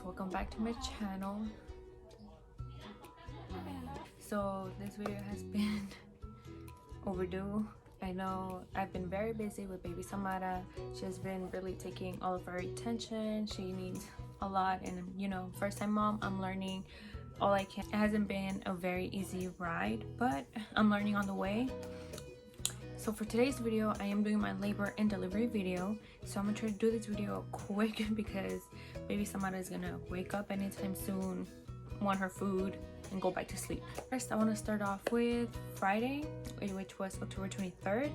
welcome back to my channel. So this video has been overdue. I know I've been very busy with baby Samara. She's been really taking all of our attention. She needs a lot, and first time mom, I'm learning all I can. It hasn't been a very easy ride, but I'm learning on the way. So for today's video, I am doing my labor and delivery video. So I'm gonna try to do this video quick because baby Samara is gonna wake up anytime soon, want her food, and go back to sleep. First, I want to start off with Friday, which was October 23rd.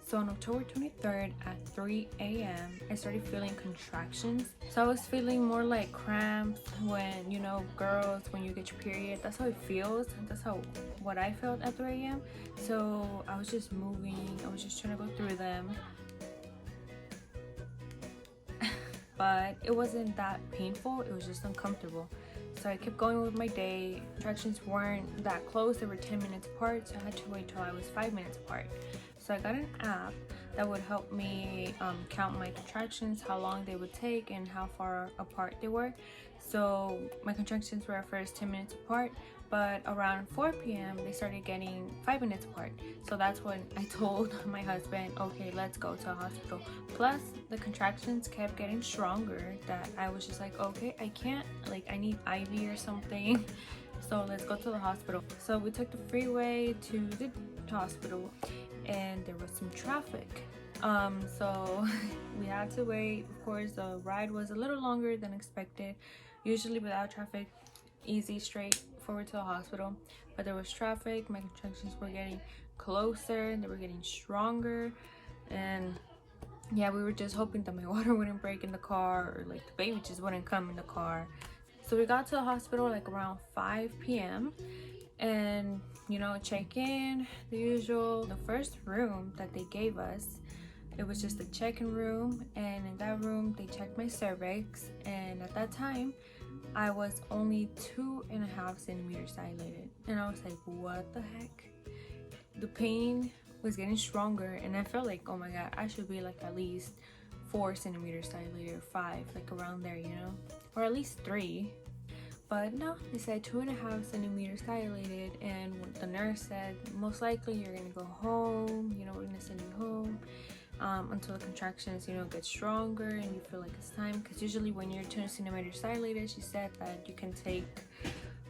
So on October 23rd at 3 a.m. I started feeling contractions. So I was feeling more like cramps when, girls, when you get your period, that's how it feels. That's what I felt at 3 a.m. So I was just moving. I was just trying to go through them. But it wasn't that painful. It was just uncomfortable. So I kept going with my day. Contractions weren't that close. They were 10 minutes apart. So I had to wait till I was 5 minutes apart. So I got an app that would help me count my contractions, how long they would take, and how far apart they were. So my contractions were at first 10 minutes apart, but around 4 p.m. they started getting 5 minutes apart. So that's when I told my husband, okay, let's go to a hospital. Plus the contractions kept getting stronger that I was just like, okay, I can't, like I need IV or something. So let's go to the hospital. So we took the freeway to the hospital, and there was some traffic. So we had to wait. Of course, the ride was a little longer than expected. Usually without traffic, easy, straight forward to the hospital. But there was traffic. My contractions were getting closer. They were getting stronger. And yeah, we were just hoping that my water wouldn't break in the car, or like the baby just wouldn't come in the car. So we got to the hospital like around 5 p.m. and check in, the usual. The first room that they gave us, it was just a check-in room, and in that room they checked my cervix, and at that time I was only 2.5 centimeters dilated, and I was like, what the heck? The pain was getting stronger, and I felt like, oh my god, I should be like at least 4 centimeters dilated, or 5, like around there, or at least 3. But no, they said 2.5 centimeters dilated, and the nurse said most likely you're gonna go home. We're gonna send you home until the contractions get stronger and you feel like it's time. Because usually when you're 2 centimeters dilated, she said that you can take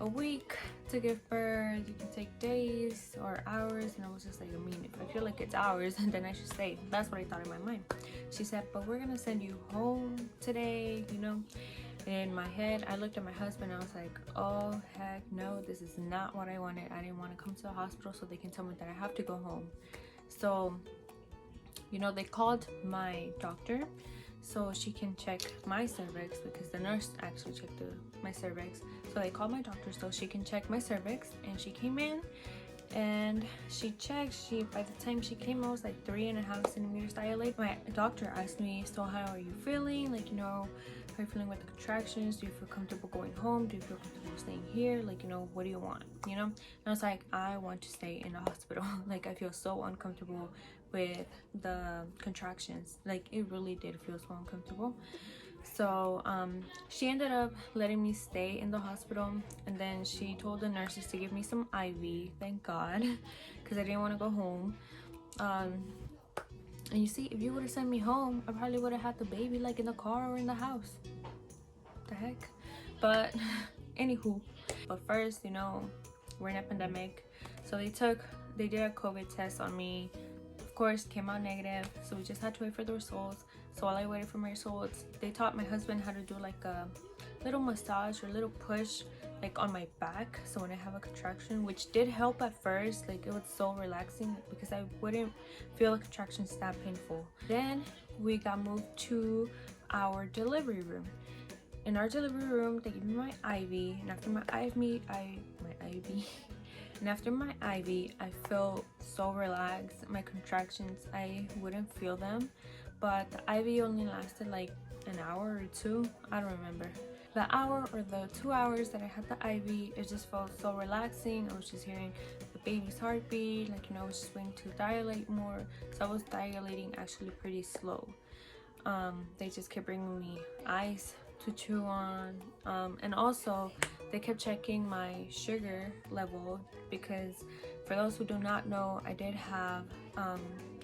a week to give birth, you can take days or hours. And I was just like, I mean, if I feel like it's hours, then I should stay. That's what I thought in my mind. She said, but we're gonna send you home today. In my head, I looked at my husband and I was like, oh heck no, this is not what I wanted. I didn't want to come to the hospital so they can tell me that I have to go home. So they called my doctor so she can check my cervix, because the nurse actually checked my cervix. So they called my doctor so she can check my cervix, and she came in and she checked. By the time she came, I was like 3.5 centimeters dilated. My doctor asked me, so how are you feeling? Like, how are you feeling with the contractions? Do you feel comfortable going home? Do you feel comfortable staying here? Like, what do you want? And I was like, I want to stay in the hospital. Like, I feel so uncomfortable with the contractions. Like, it really did feel so uncomfortable. So she ended up letting me stay in the hospital, and then she told the nurses to give me some IV, thank god, because I didn't want to go home. And you see, if you would have sent me home, I probably would have had the baby like in the car or in the house. The heck. But anywho, but first, we're in a pandemic, so they did a COVID test on me. Of course, came out negative, so we just had to wait for the results. So while I waited for my results, they taught my husband how to do like a little massage or a little push like on my back, so when I have a contraction, which did help at first. Like, it was so relaxing because I wouldn't feel the contractions that painful. Then we got moved to our delivery room. In our delivery room, they gave me my IV, and after my IV, and after my IV, I felt so relaxed. My contractions, I wouldn't feel them, but the IV only lasted like an hour or 2. I don't remember. The hour or the 2 hours that I had the IV, it just felt so relaxing. I was just hearing the baby's heartbeat, like, I was just waiting to dilate more. So I was dilating actually pretty slow. They just kept bringing me ice to chew on. And also they kept checking my sugar level, because for those who do not know, I did have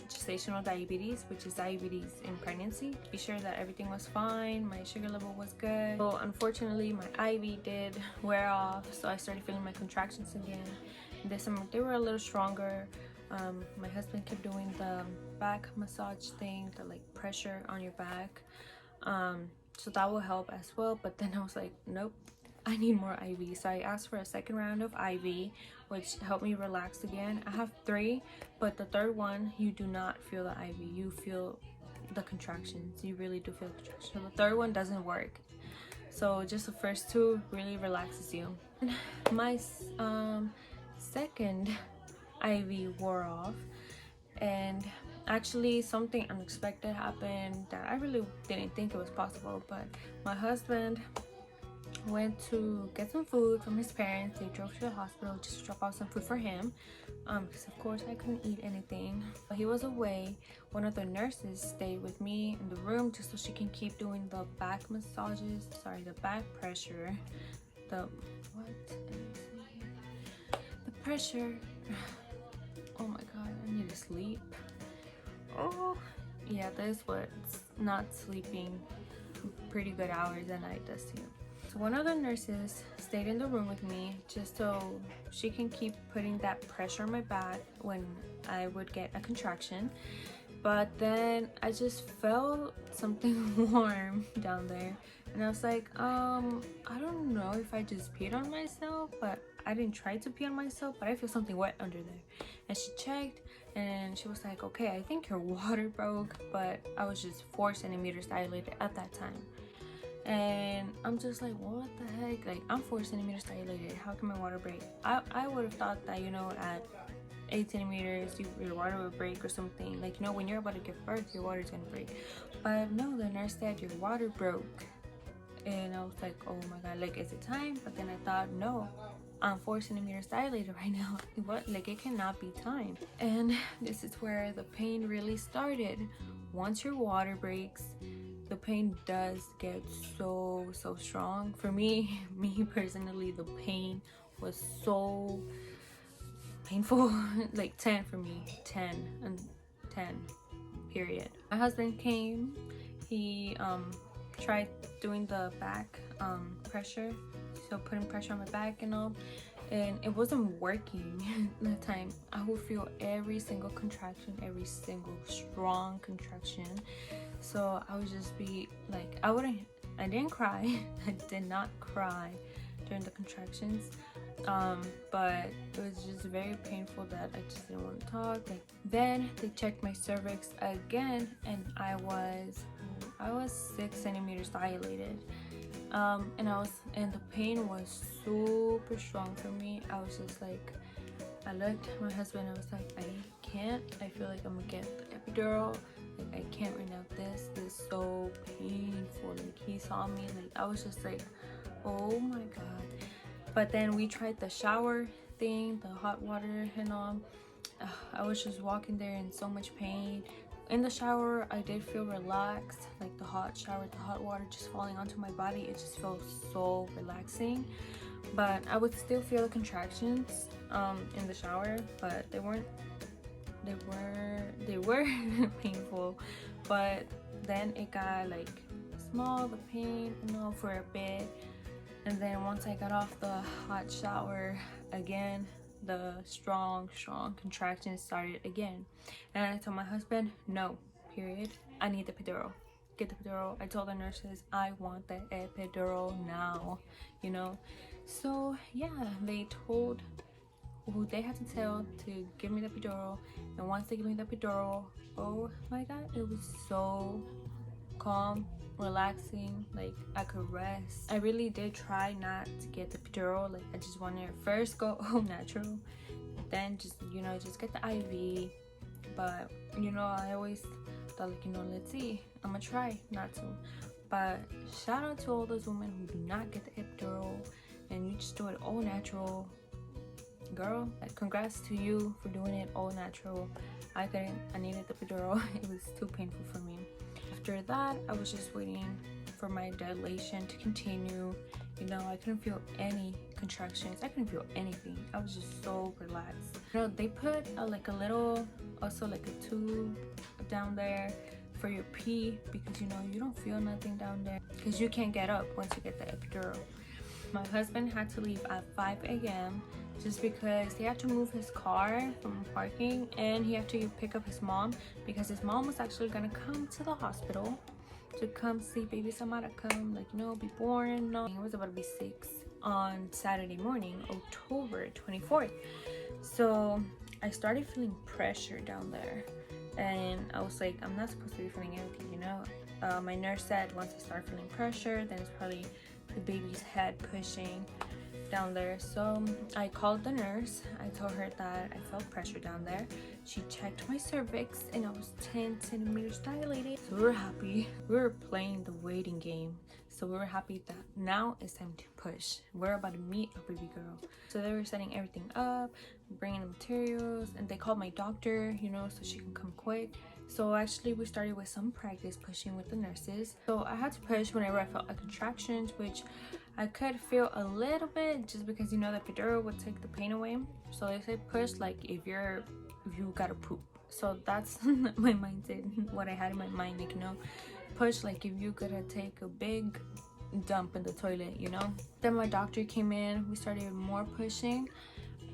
gestational diabetes, which is diabetes in pregnancy. Be sure that everything was fine, my sugar level was good. So unfortunately my IV did wear off, so I started feeling my contractions again. This time they were a little stronger. My husband kept doing the back massage thing, the like pressure on your back, so that will help as well. But then I was like, nope, I need more IV. So I asked for a second round of IV, which helped me relax again. I have 3, but the third one, you do not feel the IV, you feel the contractions. You really do feel the contractions. So the third one doesn't work, so just the first 2 really relaxes you. My second IV wore off, and actually something unexpected happened that I really didn't think it was possible. But my husband went to get some food from his parents. They drove to the hospital just to drop off some food for him, because of course I couldn't eat anything. But he was away. One of the nurses stayed with me in the room just so she can keep doing the back massages, sorry, the back pressure, the pressure. Oh my god, I need to sleep. Oh yeah, this was not sleeping pretty good hours at night does too. So one of the nurses stayed in the room with me just so she can keep putting that pressure on my back when I would get a contraction. But then I just felt something warm down there, and I was like, I don't know if I just peed on myself, but I didn't try to pee on myself, but I feel something wet under there. And she checked and she was like, okay, I think your water broke. But I was just 4 centimeters dilated at that time, and I'm just like, what the heck, like I'm 4 centimeters dilated, how can my water break? I would have thought that, you know, at 8 centimeters your water would break or something, like, you know, when you're about to give birth your water's gonna break. But no, the nurse said your water broke, and I was like, oh my god, like, is it time? But then I thought, no, I'm 4 centimeters dilated right now. What, like, it cannot be time. And this is where the pain really started. Once your water breaks, the pain does get so strong. For me personally, the pain was so painful. Like 10 for me, 10 and 10 period. My husband came, he tried doing the back pressure, so putting pressure on my back and all, and it wasn't working. That time I would feel every single contraction, every single strong contraction. So I would just be like, I didn't cry. I did not cry during the contractions, but it was just very painful that I just didn't want to talk. Like, then they checked my cervix again, and I was 6 centimeters dilated, and the pain was super strong for me. I was just like, I looked at my husband, I was like, I can't, I feel like I'm gonna get the epidural, like I can't right now, this is so painful. Like, he saw me, like I was just like, oh my god. But then we tried the shower thing, the hot water and all. I was just walking there in so much pain. In the shower, I did feel relaxed, like the hot shower, the hot water just falling onto my body. It just felt so relaxing. But I would still feel the contractions in the shower, but they were painful. But then it got like small, the pain, you know, for a bit. And then once I got off the hot shower again, the strong contractions started again. And I told my husband, no, period, I need the epidural. Get the epidural. I told the nurses, I want the epidural now, you know. So yeah, they told who they had to tell to give me the epidural. And once they gave me the epidural, oh my god, it was so calm, relaxing, like I could rest. I really did try not to get the epidural. Like, I just wanted to first go natural, then just, you know, just get the IV. But, you know, I always thought, like, you know, let's see, I'm gonna try not to. But shout out to all those women who do not get the epidural and you just do it all natural. Girl, like, congrats to you for doing it all natural. I couldn't, I needed the epidural. It was too painful for me. After that, I was just waiting for my dilation to continue. You know, I couldn't feel any contractions. I couldn't feel anything. I was just so relaxed. You know, they put like a little, also like a tube down there for your pee, because you know you don't feel nothing down there because you can't get up once you get the epidural. My husband had to leave at 5 a.m. just because he had to move his car from parking, and he had to pick up his mom because his mom was actually gonna come to the hospital to come see baby Samara come, like, you know, be born. No, it was about to be 6 on Saturday morning, October 24th. So I started feeling pressure down there, and I was like, I'm not supposed to be feeling anything, you know. My nurse said once I start feeling pressure, then it's probably the baby's head pushing down there. So I called the nurse. I told her that I felt pressure down there. She checked my cervix and I was 10 centimeters dilated. So we were happy. We were playing the waiting game. So we were happy that now it's time to push. We're about to meet a baby girl. So they were setting everything up, bringing the materials, and they called my doctor, you know, so she can come quick. So actually we started with some practice pushing with the nurses. So I had to push whenever I felt like contractions, which I could feel a little bit just because, you know, the epidural would take the pain away. So they say push like if you gotta poop. So that's my mindset, what I had in my mind, like, you know, push like if you gotta take a big dump in the toilet, you know. Then my doctor came in, we started more pushing.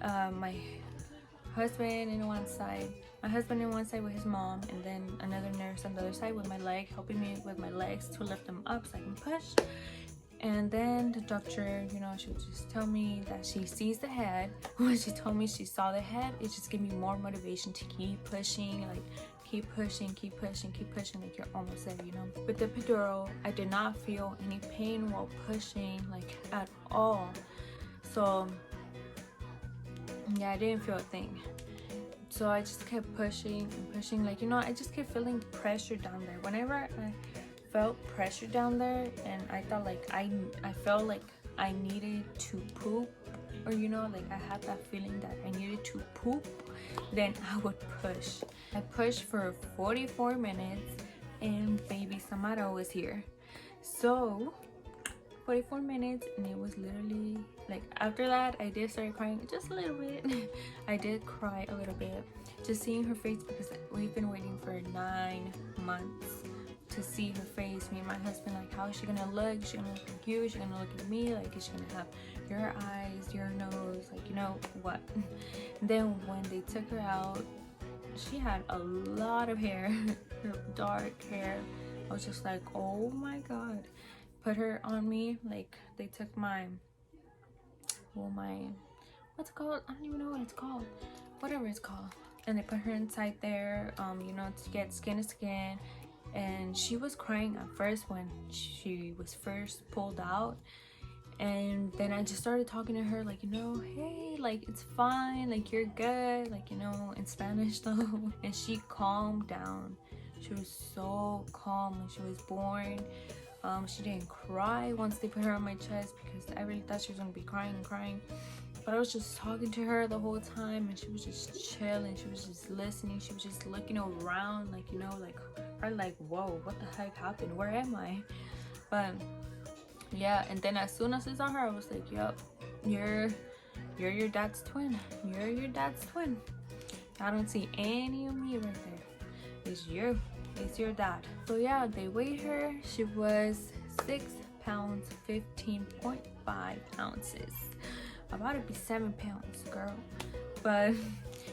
My husband in one side with his mom, and then another nurse on the other side with my leg, helping me with my legs to lift them up so I can push. And then the doctor, you know, she would just tell me that she sees the head. When she told me she saw the head, it just gave me more motivation to keep pushing, like keep pushing, like you're almost there, you know. With the epidural, I did not feel any pain while pushing, like at all. So yeah, I didn't feel a thing. So I just kept pushing and pushing, like, you know, I just kept feeling pressure down there. Whenever I felt pressure down there and I thought like I felt like I needed to poop, or, you know, like I had that feeling that I needed to poop, then I would push. I pushed for 44 minutes and baby Samara was here. So 44 minutes, and it was literally like, after that I did start crying just a little bit. I did cry a little bit just seeing her face, because we've been waiting for 9 months to see her face. Me and my husband, like, how is she gonna look? Is she gonna look like you? Is she gonna look at me? Like, is she gonna have your eyes, your nose, like, you know what? Then when they took her out, she had a lot of hair, dark hair. I was just like, oh my god. Put her on me, like, they took my what's it called? I don't even know what it's called. Whatever it's called. And they put her inside there, you know, to get skin to skin. And she was crying at first when she was first pulled out. And then I just started talking to her, like, you know, hey, like, it's fine, like, you're good, like, you know, in Spanish though. And she calmed down. She was so calm when she was born. She didn't cry once they put her on my chest, because I really thought she was gonna be crying. But I was just talking to her the whole time, and she was just chilling. She was just listening. She was just looking around, like, you know, like, probably like, whoa, what the heck happened? Where am I? But yeah, and then as soon as I saw her, I was like, yep, you're your dad's twin. You're your dad's twin. I don't see any of me right there. It's you. It's your dad. So yeah, they weighed her. She was 6 pounds 15.5 ounces. About to be 7 pounds, girl. But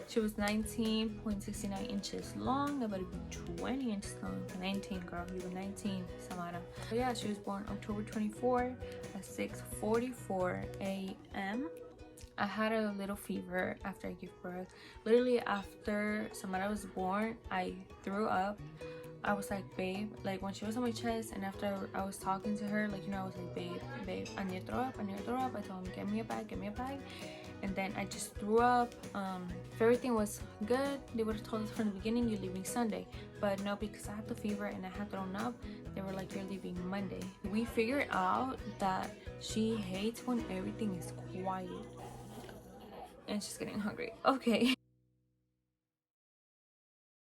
she was 19.69 inches long. About to be 20 inches long. 19, girl. You were 19, Samara. So yeah, she was born October 24 at 6:44 a.m. I had a little fever after I gave birth. Literally after Samara was born, I threw up. I was like, babe, like, when she was on my chest, and after I was talking to her, like, you know, I was like, babe, I need to throw up. I told him, get me a bag. And then I just threw up. If everything was good, they would have told us from the beginning, you're leaving Sunday. But no, because I had the fever and I had thrown up, they were like, you're leaving Monday. We figured out that she hates when everything is quiet. And she's getting hungry. Okay.